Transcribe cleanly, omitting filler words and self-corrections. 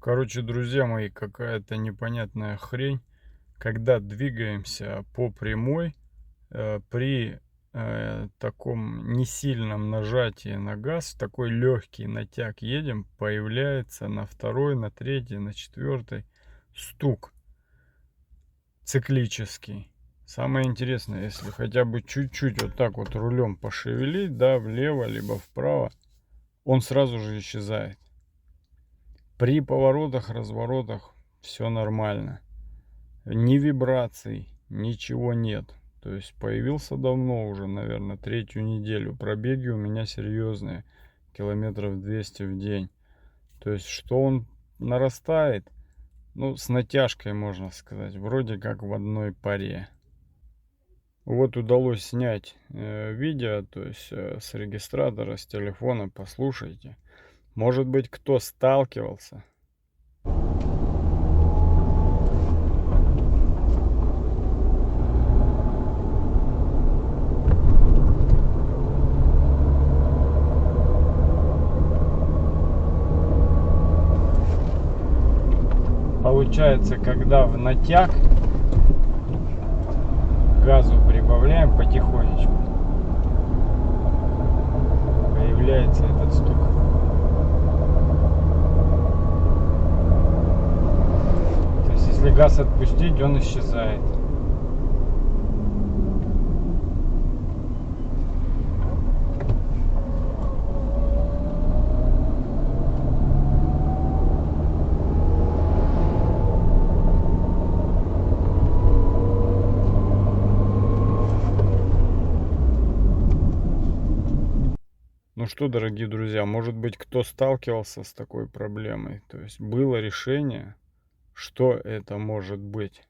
Короче, друзья мои, какая-то непонятная хрень. Когда двигаемся по прямой, при таком несильном нажатии на газ, такой легкий натяг едем, появляется на второй, на третий, на четвертый стук циклический. Самое интересное, если хотя бы чуть-чуть вот так вот рулем пошевелить, да, влево, либо вправо, он сразу же исчезает. При поворотах, разворотах все нормально. Ни вибраций, ничего нет. То есть появился давно уже, наверное, третью неделю. Пробеги у меня серьезные, километров 200 в день. То есть что он нарастает, ну, с натяжкой, можно сказать, вроде как в одной паре. Вот удалось снять видео, то есть с регистратора, с телефона, послушайте. Может быть, кто сталкивался. Получается, когда в натяг газу прибавляем потихонечку, появляется этот стук. То есть если газ отпустить, он исчезает. Ну что, дорогие друзья, может быть, кто сталкивался с такой проблемой? То есть было решение, что это может быть?